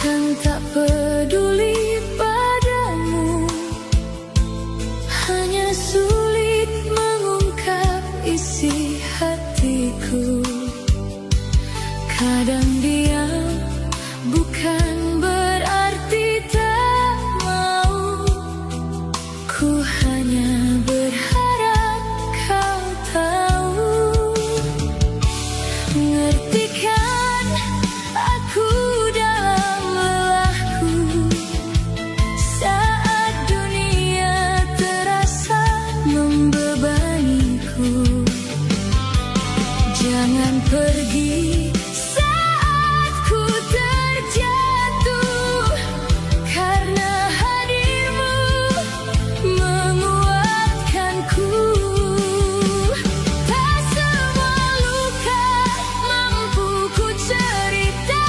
Bukan tak peduli padamu, hanya sulit mengungkap isi hatiku. Kadang diam bukan berarti tak mau, ku hanya berharap kau tahu. Ngertikan aku dalam lelahku, saat dunia terasa membebaniku. Jangan pergi saat ku terjatuh, karena hadirmu menguatkanku. Tak semua luka mampu ku cerita,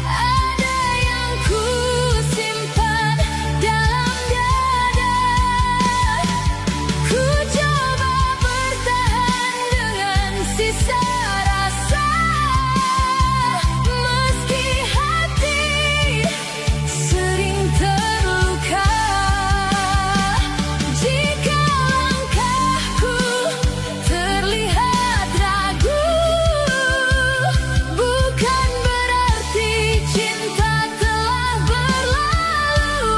ada yang ku simpan dalam dada. Ku coba bertahan dengan sisa rasa, meski hati sering terluka. Jika langkahku terlihat ragu, bukan berarti cinta telah berlalu.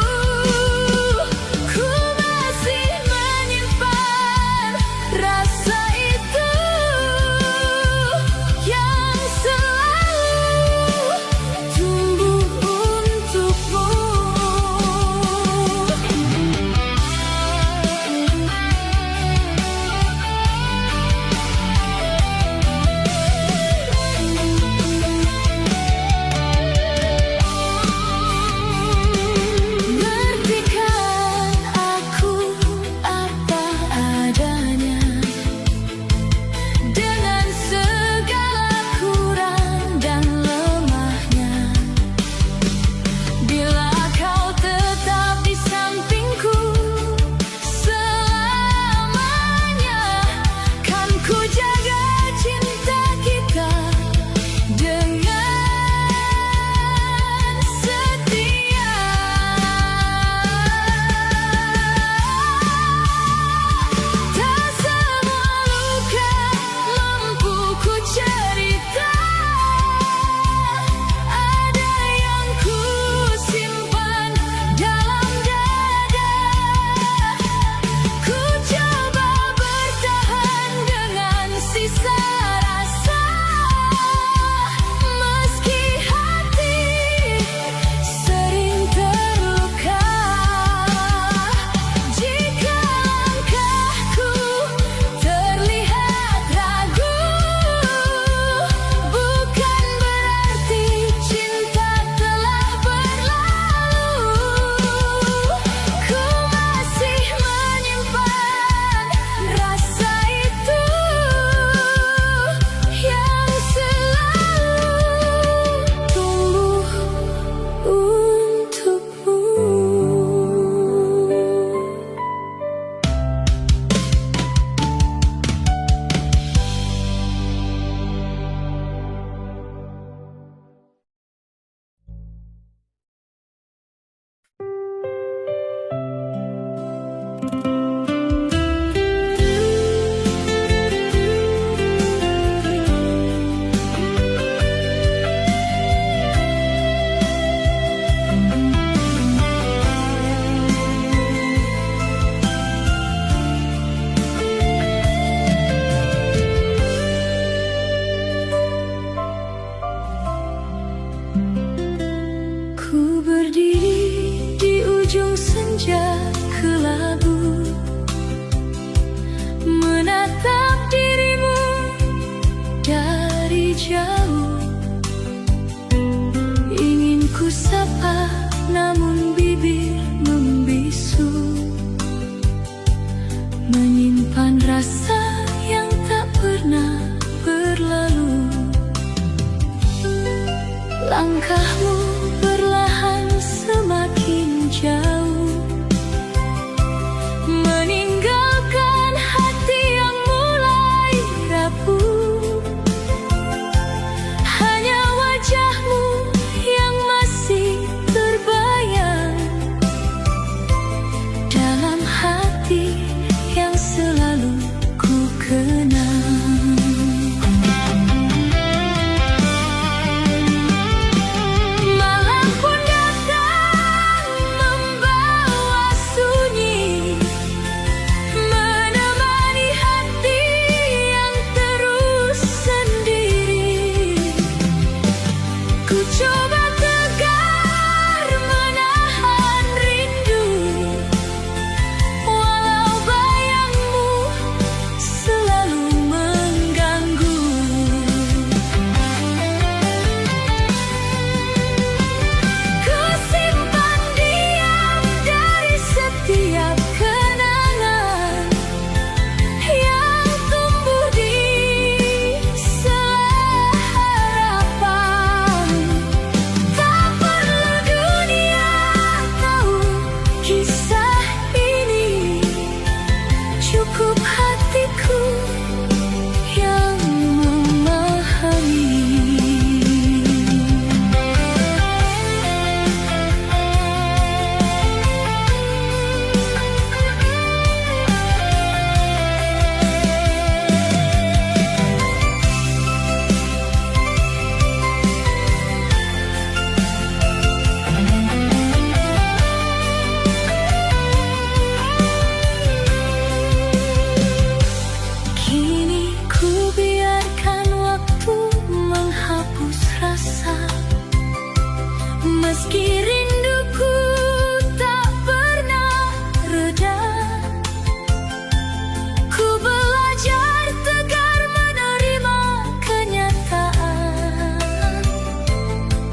Ku masih menyimpan rasa itu yang selalu tumbuh untukmu. Ngertikan aku apa adanya, dengan segala kurang dan lemahnya. Bila kau tetap di sampingku selamanya, kan ku jaga cinta kita dengan setia. Tak semua luka mampu ku cerita, ada yang ku simpan dalam dada. Ku coba bertahan dengan sisa rasa, meski hati sering terluka. Jika langkahku terlihat ragu, bukan berarti cinta telah berlalu. Ku masih menyimpan rasa itu yang selalu tumbuh untukmu. Ku berdiri di ujung senja kelabu, menatap dirimu dari jauh. Ingin ku sapa, namun bibir membisu, menyimpan rasa yang tak pernah berlalu. Langkahmu perlahan semakin jauh, meninggalkan hati yang mulai rapuh. Hanya wajahmu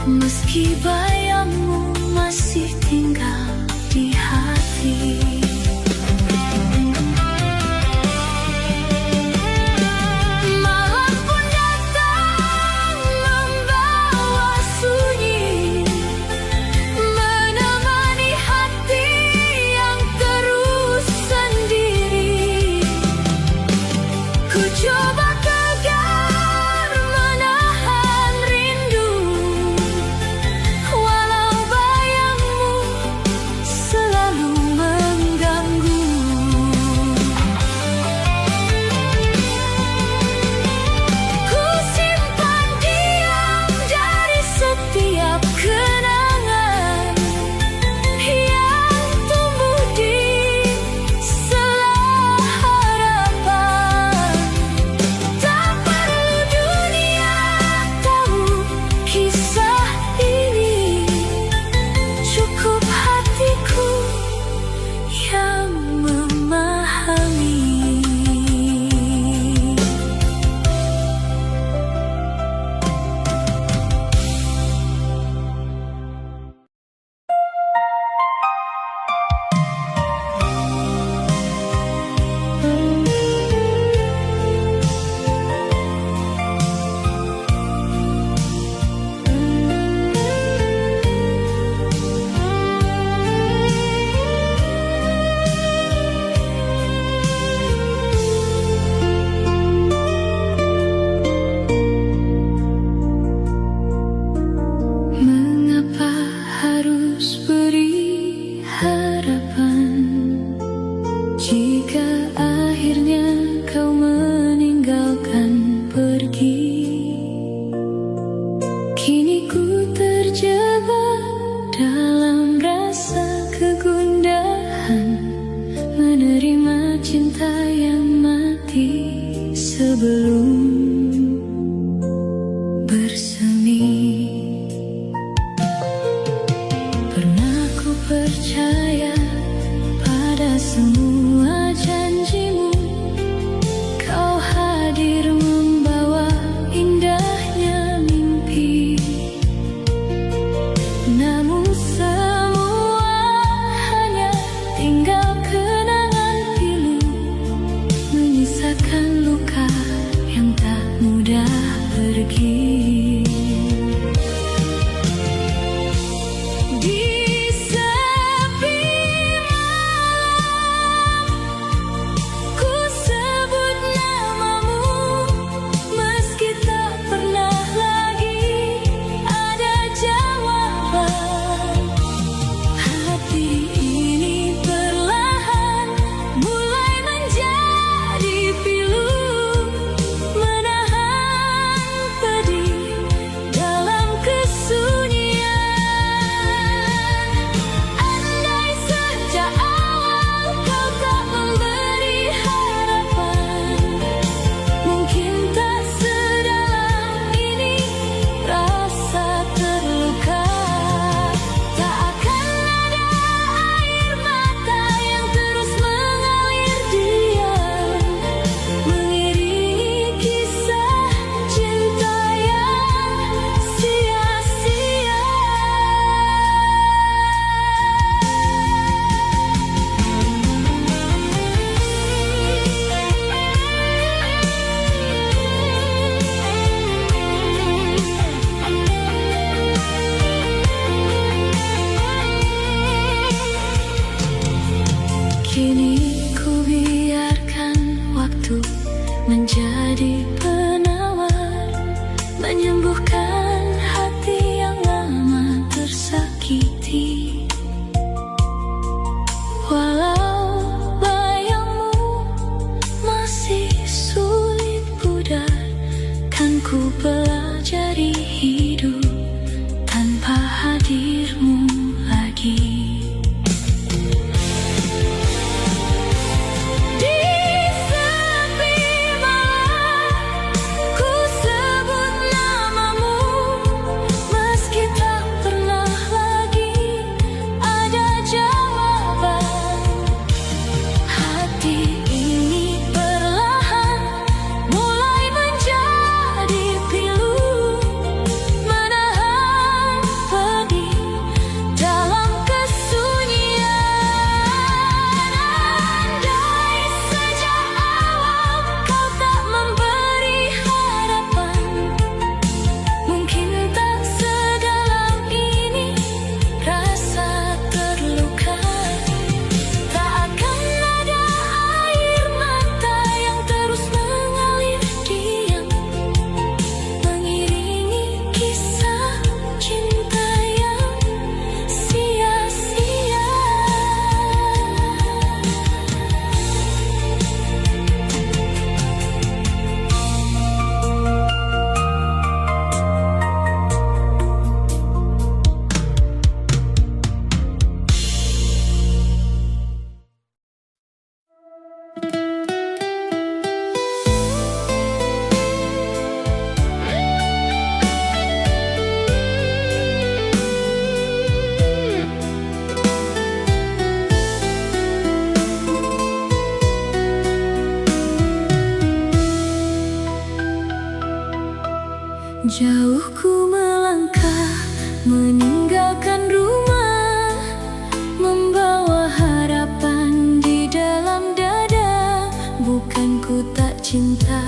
meski bayangmu masih tinggal di hati. Malam pun datang membawa sunyi, menemani hati yang terus sendiri. Ku coba tegar menahan rindu, walau bayangmu selalu mengganggu. Ku simpan diam dari setiap kenangan yang tumbuh di sela harapan. Tak perlu dunia tahu kisah ini, cukup hatiku yang memahami. Mengapa harus beri harapan jika akhirnya kau meninggalkan pergi? Kini ku terjebak dalam rasa kegundahan, menerima cinta yang mati sebelum bersemi. Pernah ku percaya pada semua janjimu, kau hadir membawa indahnya mimpi. Namun semua hanya tinggal kenangan pilu, menyisakan luka yang tak mudah pergi. Di sepi malam, ku sebut namamu, meski tak pernah lagi ada jawaban. Hati ini perlahan mulai menjadi pilu, menahan pedih Jauh ku melangkah, meninggalkan rumah, membawa harapan di dalam dada. Bukan ku tak cinta,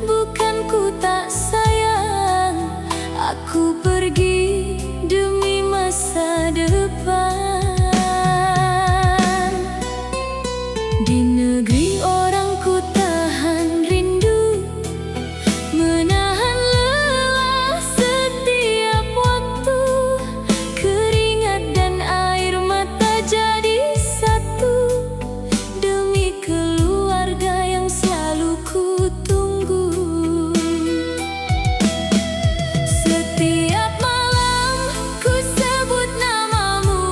bukan ku tak sayang, aku pergi demi masa depan. Di negeri orang ku tahan rindu, menahan lelah setiap waktu. Keringat dan air mata jadi satu, demi keluarga yang selalu ku tunggu. Setiap malam ku sebut namamu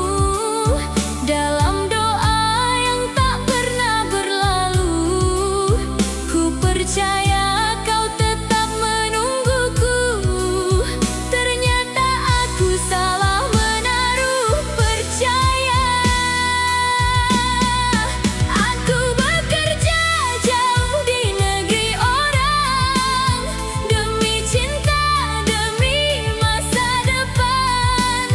dalam doa yang tak pernah berlalu. Ku percaya kau tetap menungguku. Ternyata aku salah menaruh percaya. Aku bekerja jauh di negeri orang, demi cinta, demi masa depan.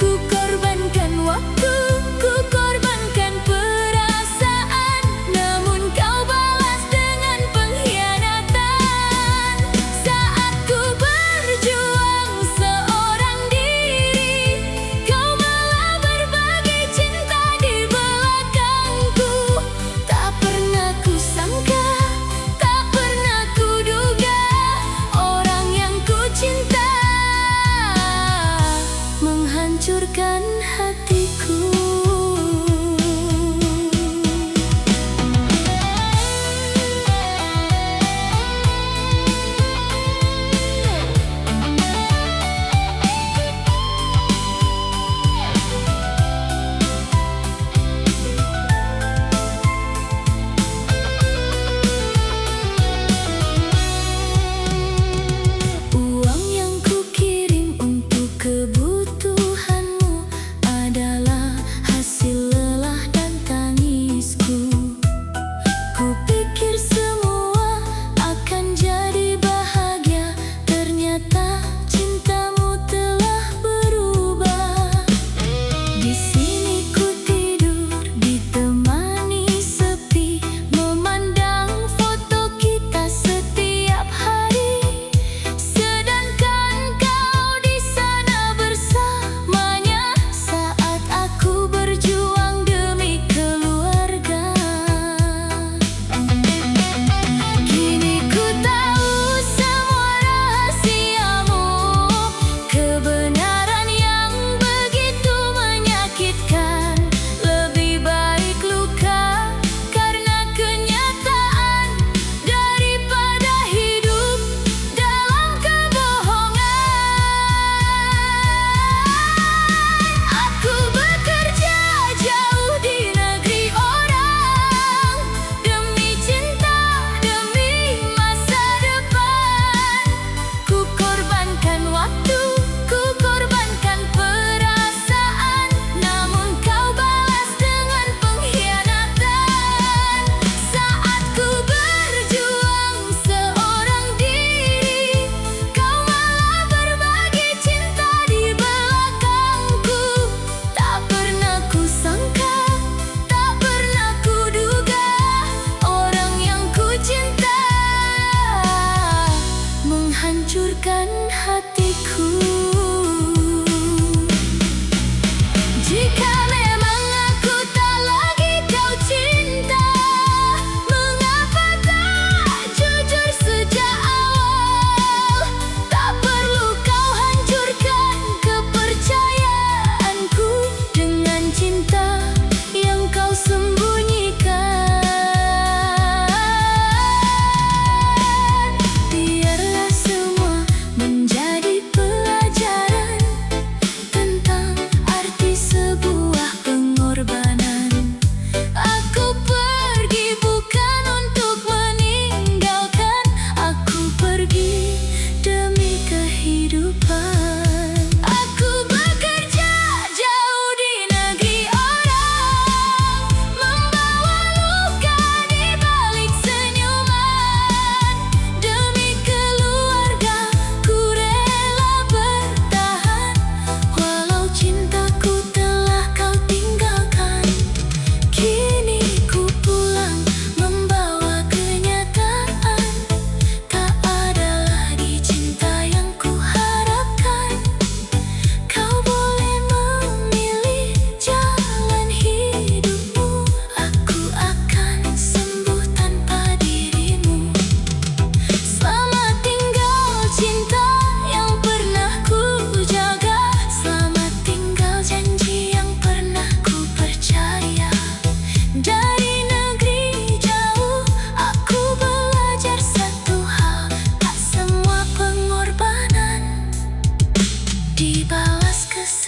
Ku korbankan waktu, ku korbankan perasaan, namun kau balas dengan pengkhianatan. Saat ku berjuang seorang diri, kau malah berbagi cinta di belakangku. Tak pernah ku sangka, tak pernah ku duga, orang yang ku cinta menghancurkan hatiku. Uang yang ku kirim untuk kebutuhanmu adalah hasil lelah dan tangisku. Ku pikir semua akan jadi bahagia, ternyata cintamu telah berubah. Di sini ku tidur ditemani sepi, memandang foto kita setiap hari. Sedangkan kau di sana bersamanya saat aku berjuang demi keluarga. Kini ku tahu semua rahasiamu, kebenaran yang begitu menyakitkan. Lebih baik luka karena kenyataan daripada hidup dalam kebohongan. Aku bekerja jauh di negeri orang, demi cinta, demi masa depan. Ku korbankan waktu, ku korbankan perasaan, namun kau balas dengan pengkhianatan. Saat ku berjuang seorang diri, kau malah berbagi cinta di belakangku. Tak pernah ku sangka, tak pernah ku duga, orang yang ku cinta menghancurkan hatiku. Jika memang aku tak lagi kau cinta, mengapa tak jujur sejak awal? Tak perlu kau hancurkan kepercayaanku dengan cinta yang kau sembunyikan. Biarlah semua menjadi pelajaran.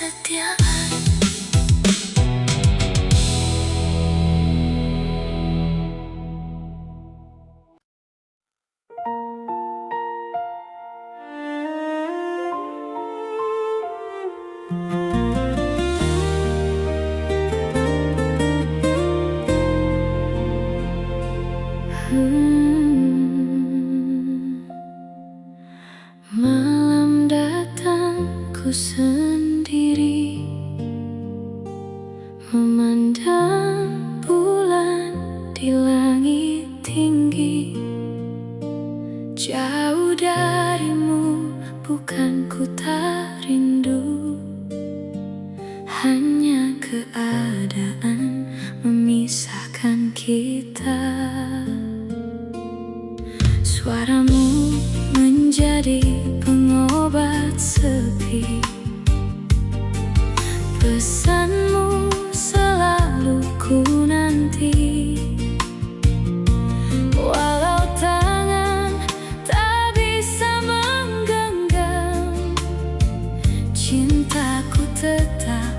kesetiaan. Malam datang ku sendiri, memandang bulan di langit tinggi. Jauh darimu bukan ku tak rindu, hanya keadaan memisahkan kita. Suaramu menjadi pengobat sepi, pesanmu selalu ku nanti. Walau tangan tak bisa menggenggam, cintaku tetap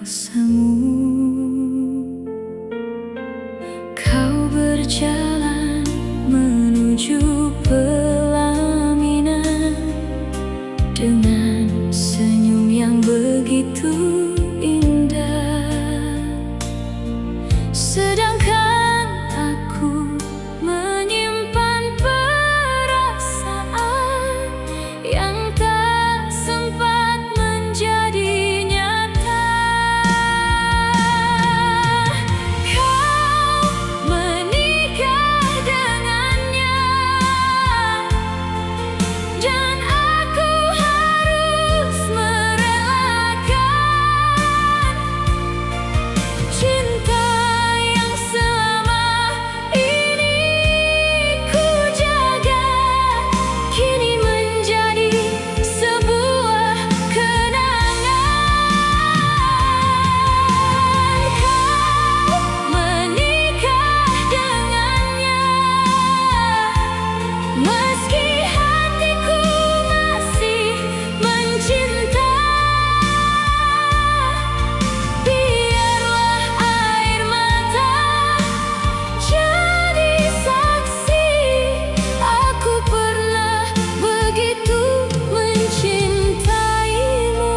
semu. Kau berjalan menuju pelaminan dengan senyum yang begitu indah, sedangkan aku menyimpan perasaan yang tak sempat menjadi nyata. Kau menikah dengannya dan aku harus merelakan cinta yang selama ini ku jaga kini menjadi sebuah kenangan. Kau menikah dengannya meski hatiku masih mencinta. Biarlah air mata jadi saksi, aku pernah begitu mencintaimu.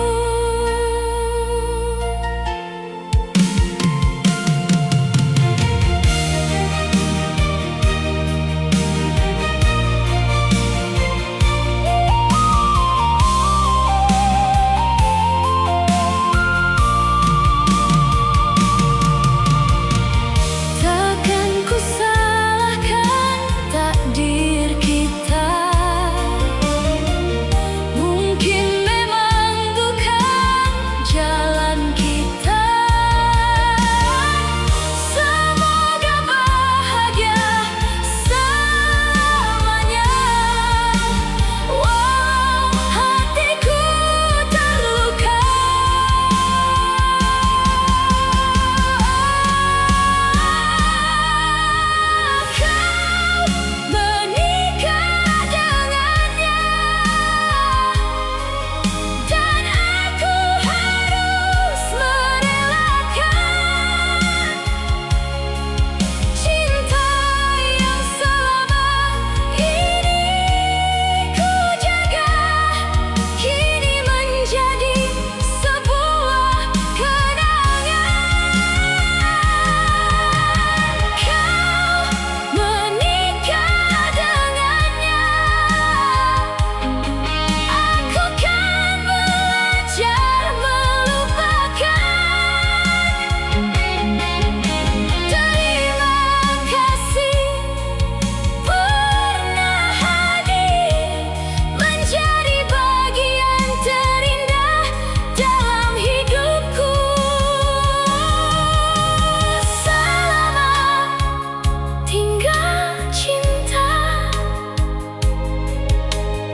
Takkan ku salahkan takdir kita, mungkin memang bukan jalan kita. Semoga bahagia selamanya, walau hatiku terluka. Kau menikah dengannya dan aku harus merelakan cinta yang selama ini ku jaga kini menjadi sebuah kenangan. Kau menikah dengannya, aku kan belajar melupakan. Terima kasih pernah hadir menjadi bagian terindah dalam hidupku. Selamat tinggal cinta,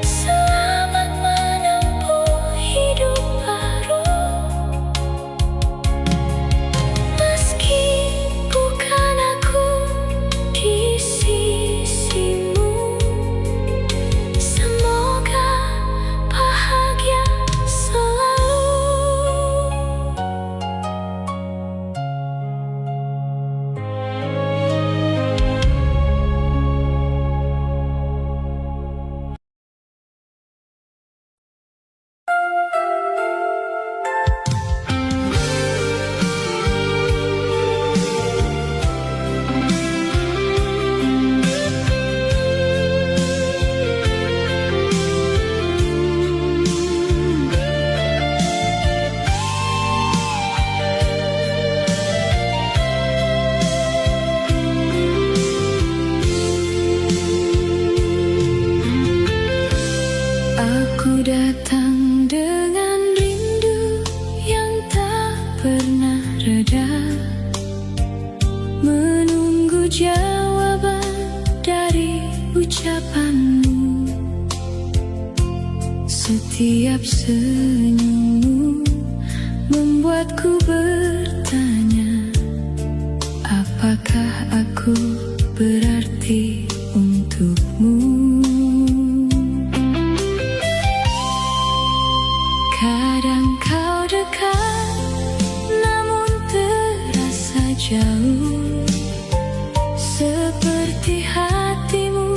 selamat menempuh hidup baru. Meski bukan aku di sisimu, semoga bahagia selalu. Aku datang dengan rindu yang tak pernah reda, menunggu jawaban dari ucapanmu. Setiap senyummu membuatku bertanya, apakah aku berarti untukmu? Kadang kau dekat, jauh, seperti hatimu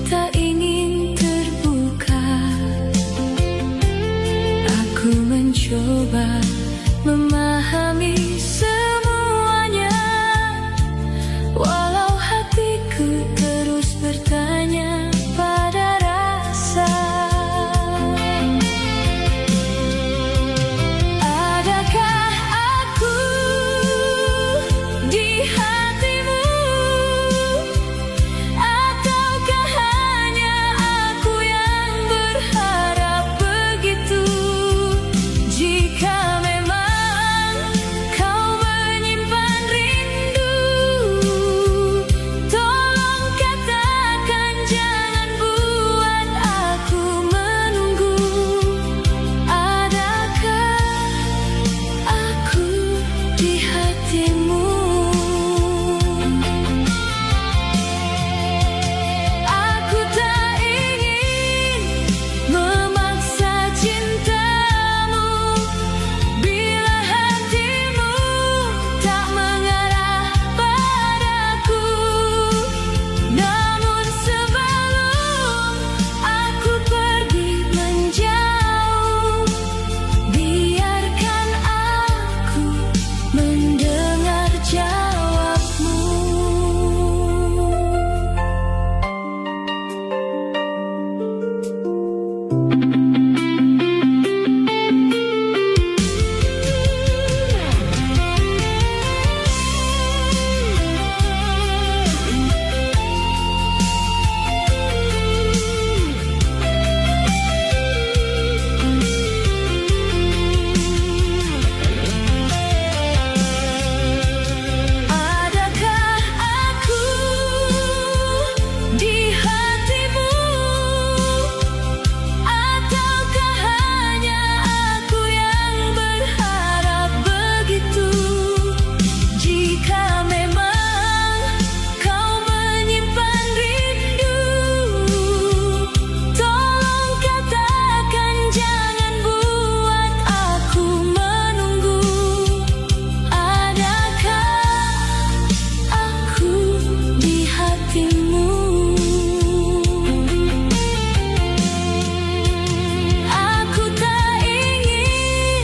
tak ingin terbuka. Aku mencoba memahami semuanya, walau hatiku terus bertanya pada rasa. Adakah aku di hatimu, ataukah hanya aku yang berharap begitu? Jika memang kau menyimpan rindu, tolong katakan, jangan buat aku menunggu. Adakah aku di hatimu? Aku tak ingin memaksa cintamu bila hatimu tak mengarah padaku. Namun sebelum aku pergi menjauh, biarkan aku mendengar jawabmu. Adakah aku di hatimu, ataukah hanya aku yang berharap begitu? Jika memang kau menyimpan rindu, tolong katakan, jangan buat aku menunggu. Adakah aku di hatimu? Aku tak ingin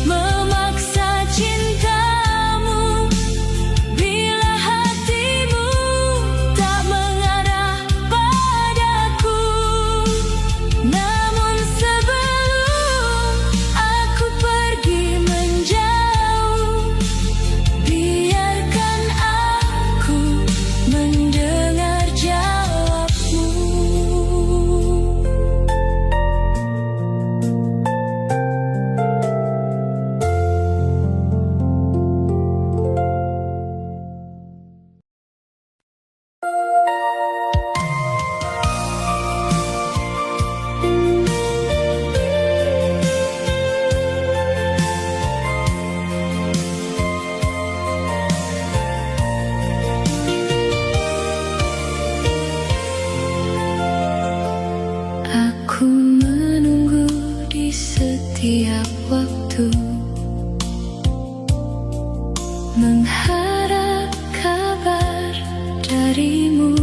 memaksa cintamu bila hatimu tak mengarah padaku. Namun sebelum aku pergi menjauh, biarkan aku mendengar jawabmu. Aku menunggu di setiap waktu, mengharap kabar darimu.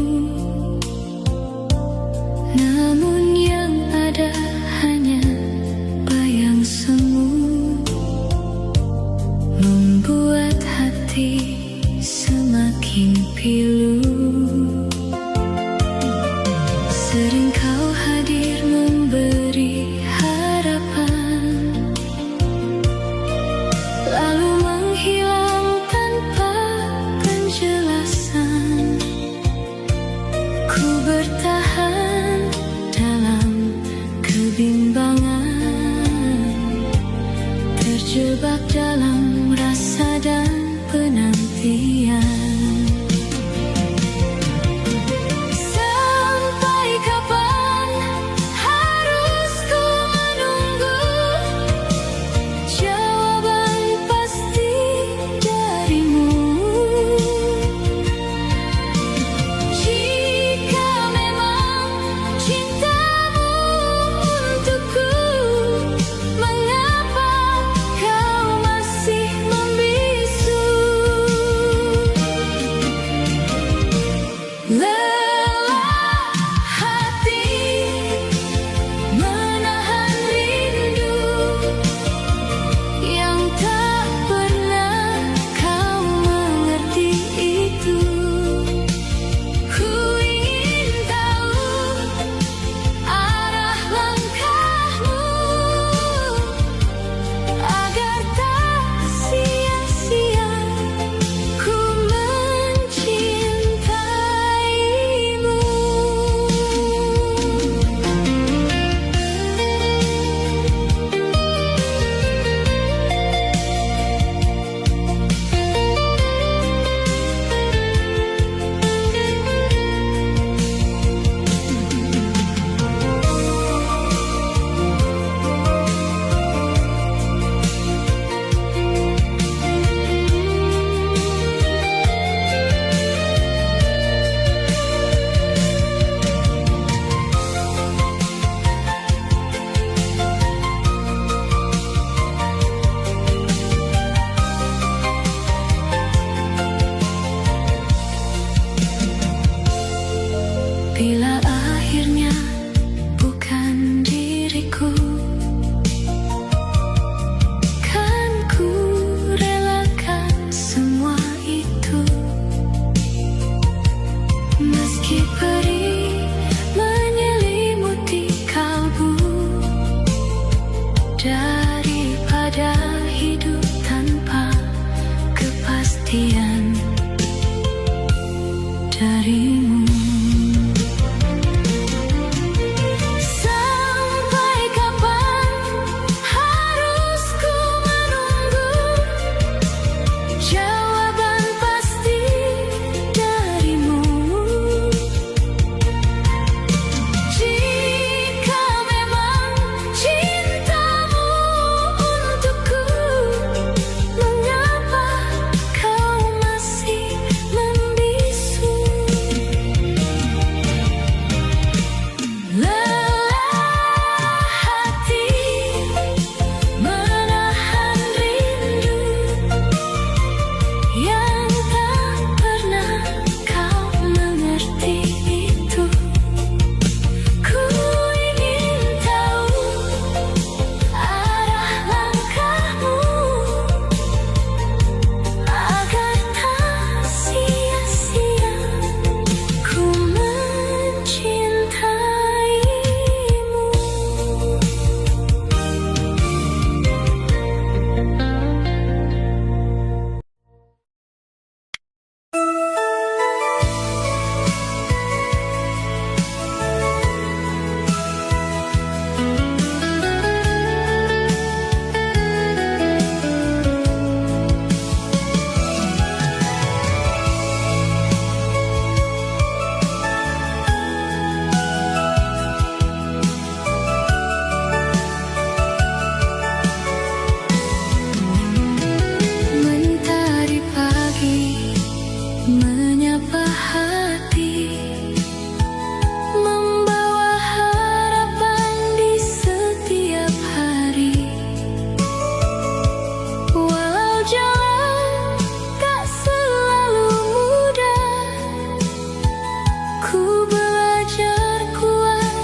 Namun yang ada hanya bayang semu, membuat hati semakin pilu. Sering kau hadir memberi harapan, lalu menghilang tanpa penjelasan. Ku bertahan dalam kebimbangan, terjebak dalam rasa dan penantian. perhatian darimu. Sampai kapan harus ku menunggu jawaban pasti darimu? Jika memang cintamu untukku, mengapa kau masih membisu? Lelah hati menahan rindu yang tak pernah kau mengerti itu. Ku ingin tahu arah langkahmu agar tak sia-sia ku mencintaimu. Mentari pagi menyapa hati, membawa harapan di setiap hari. Walau jalan tak selalu mudah, ku belajar kuat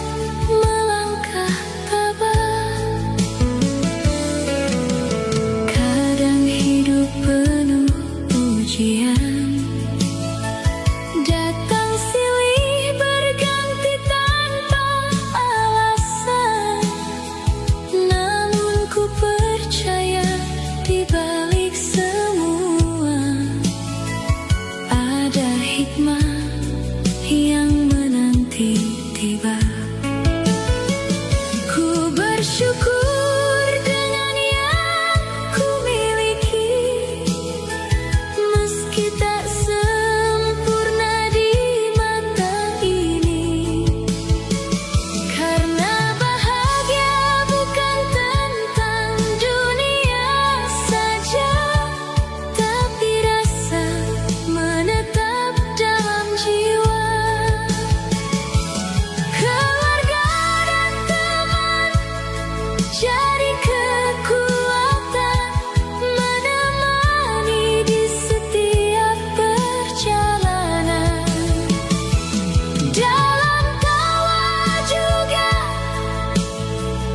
melangkah tabah. Kadang hidup penuh ujian, datang silih berganti tanpa alasan. Namun ku percaya di balik semua ada hikmah yang menanti tiba. Ku bersyukur dengan yang ku miliki, meski tak sempurna di mata ini. Karena bahagia bukan tentang dunia saja, tapi rasa menetap dalam jiwa. Keluarga dan teman jadi kekuatan menemani di setiap perjalanan. Dalam tawa juga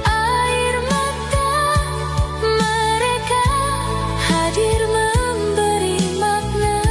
air mata, mereka hadir memberi makna.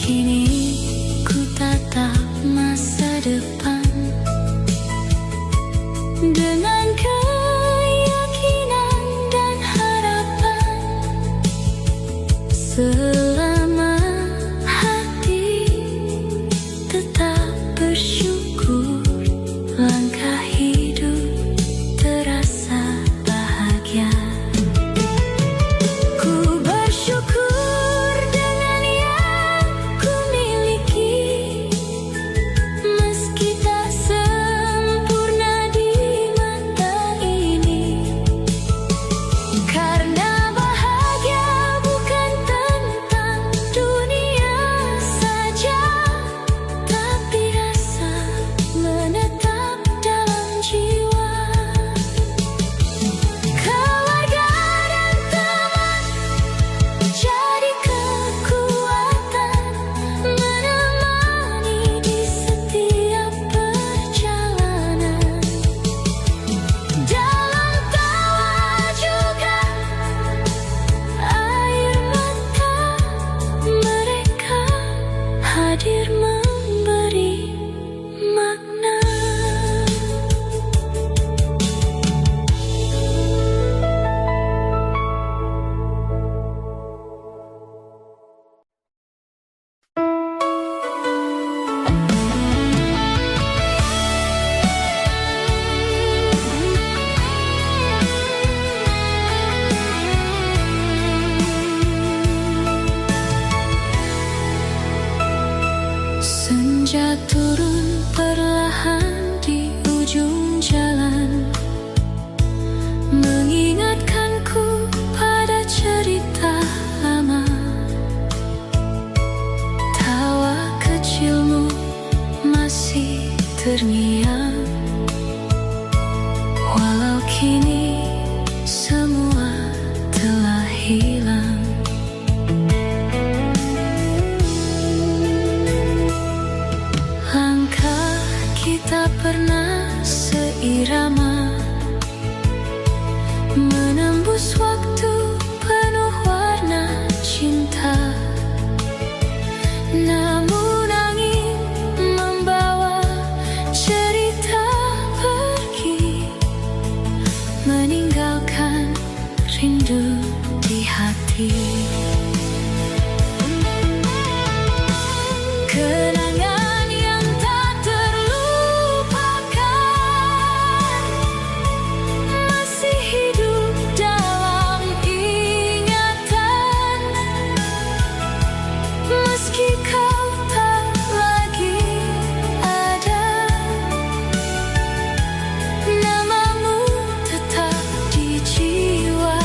Kini ku tatap masa depan dengan keyakinan dan harapan. Selama hati tetap bersyukur, langkah hidup terasa bahagia. Ku bersyukur dengan yang ku miliki, meski tak sempurna di mata ini. Karena bahagia bukan tentang Senja turun perlahan di ujung jalan, mengingatkanku pada cerita lama. Tawa kecilmu masih terngiang, walau kini semua telah hilang. Langkah kita pernah seirama, menembus waktu penuh warna cinta. Namun angin membawa cerita pergi, meninggalkan rindu di hati. Kenangan yang tak terlupakan masih hidup dalam ingatan, meski kau tak lagi ada. Namamu tetap di jiwa.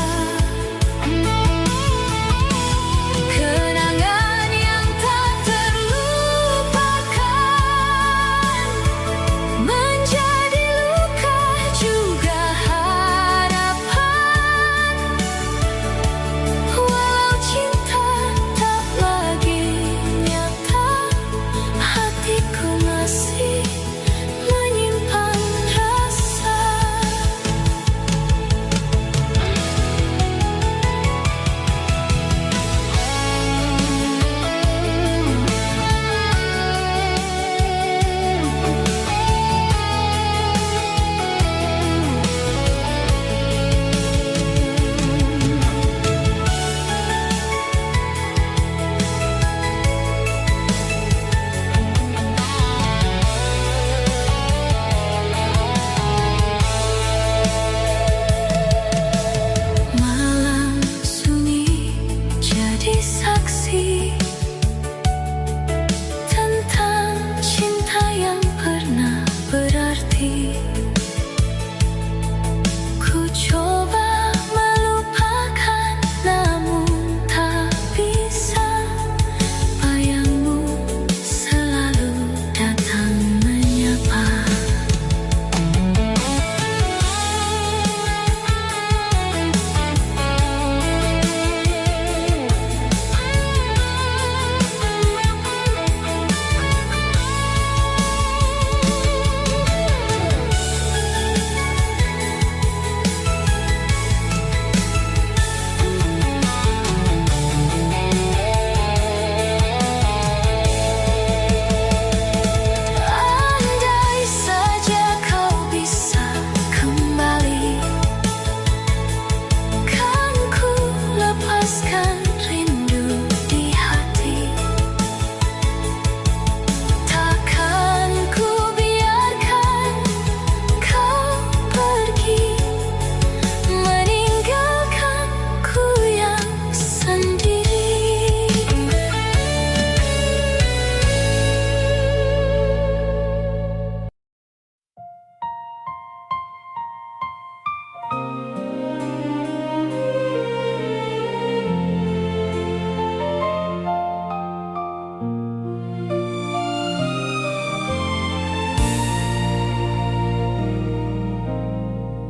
Kenangan yang tak terlupakan menjadi luka juga harapan. Walau cinta tak lagi nyata, hatiku masih menyimpan rasa. Malam sunyi jadi saksi tentang cinta yang pernah berarti. Ku coba melupakan, namun tak bisa. Bayangmu selalu datang menyapa. Andai saja kau bisa kembali, kan ku lepaskan rindu di hati. Takkan ku biarkan kau pergi, meninggalkanku yang sendiri.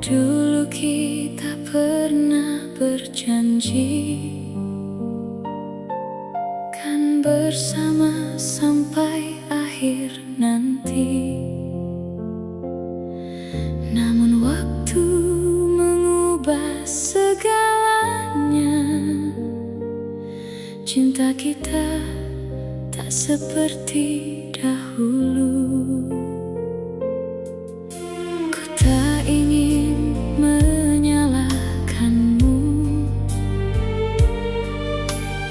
Dulu kita pernah berjanji kan bersama sampai akhir nanti. Namun waktu mengubah segalanya. Cinta kita tak seperti dahulu. Ku tak ingin menyalahkanmu,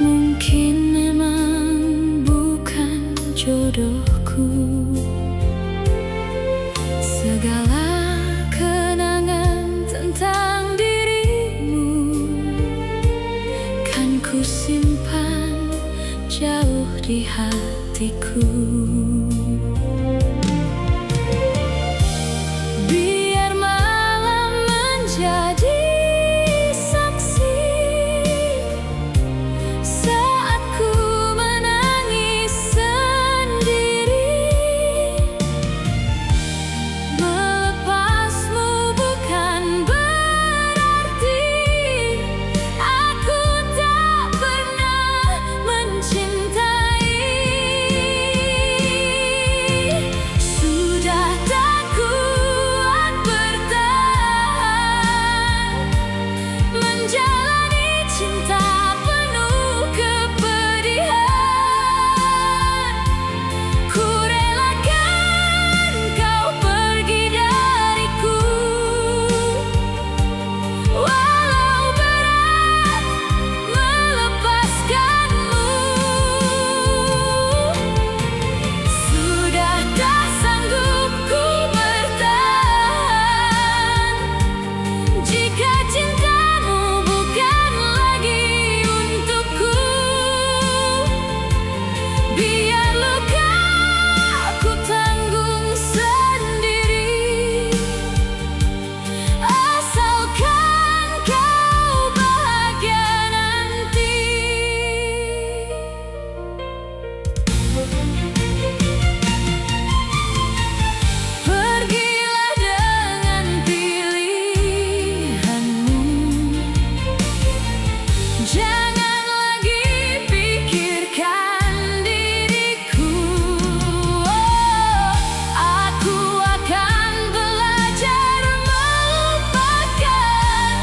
mungkin memang bukan jodohku. Segala kenangan tentang dirimu kan ku simpan jauh di hati. hatiku. Biar malam menjadi saksi saat ku menangis sendiri. Melepasmu bukan berarti aku tak pernah mencintai. Sudah tak kuat bertahan menjalani cinta penuh kepedihan. Ku relakan kau pergi dariku, walau berat melepaskanmu. Sudah tak sanggup ku bertahan jika cintamu bukan lagi untukku. Biar luka ku tanggung sendiri, asalkan kau bahagia nanti. Pergilah dengan pilihanmu, jangan lagi pikirkan diriku. Aku akan belajar melupakan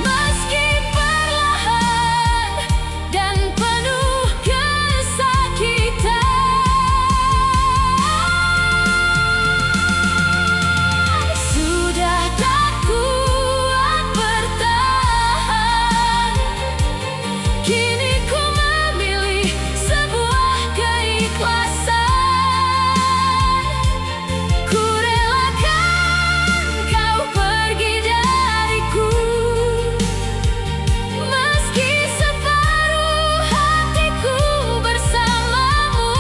meski perlahan dan penuh kesakitan. Sudah tak kuat bertahan, kini ku memilih sebuah keikhlasan. Ku relakan kau pergi dariku, meski separuh hatiku bersamamu.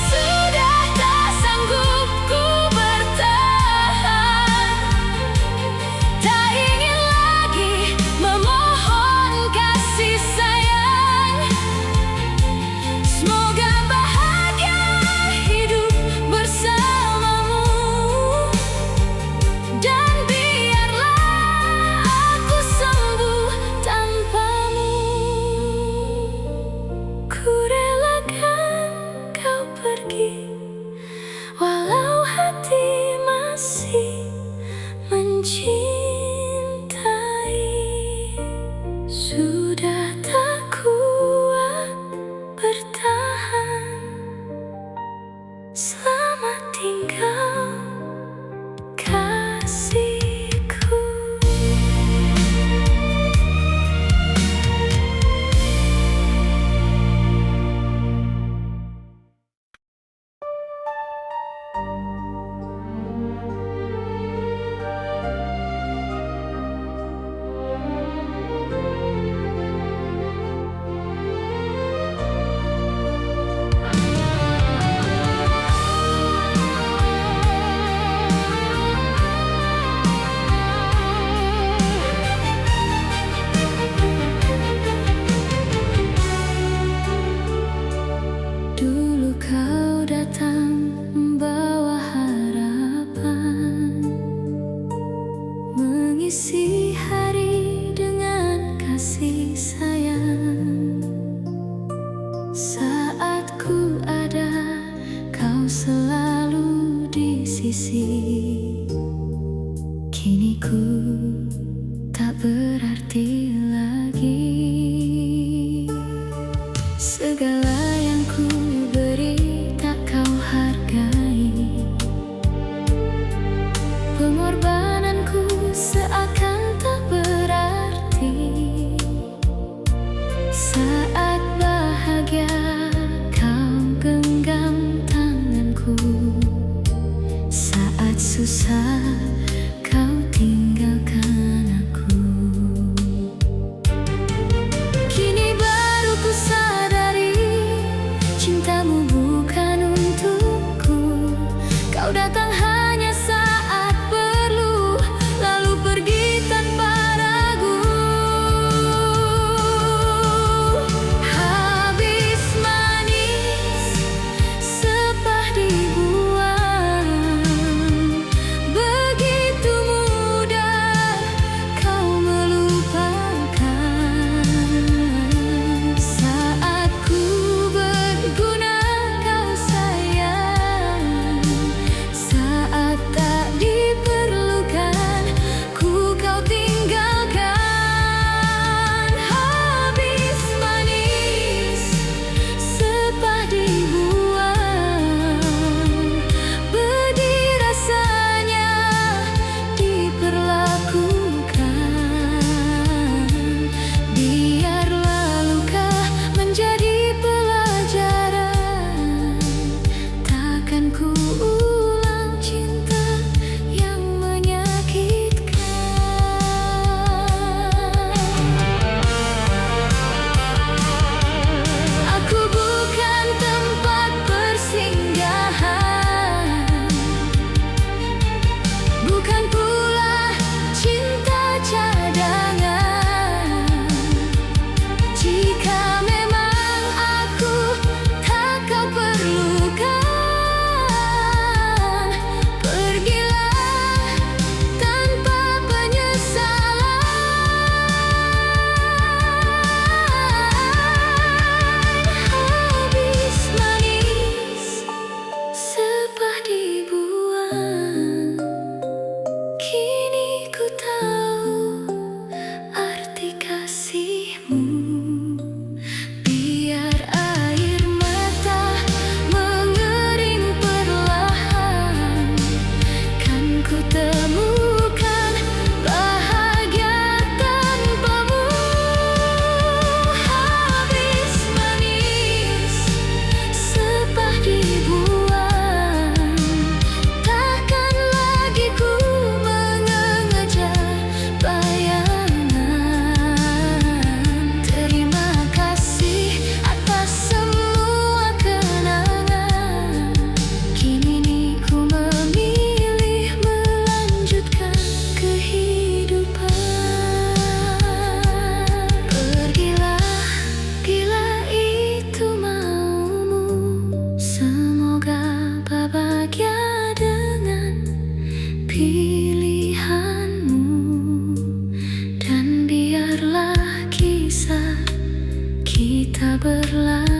Sudah tak sanggup ku bertahan, tak ingin lagi memohon kasih sayang. Semoga bahagia hidup bersamamu, dan biarlah aku sembuh tanpamu. Ku relakan kau pergi, walau hati masih mencintai. Sudah tak kuat bertahan. Selamat tinggal kasihku. Dulu kau datang membawa harapan, mengisi hari dengan kasih sayang. Saat ku ada, kau selalu di sisi. Kini ku tak berarti lagi. Segala yang ku beri tak kau hargai. Pengorbananku seakan tak berarti. Saat bahagia kau genggam tanganku, saat susah kau tinggalkan aku. Kini baru ku sadar berlalu.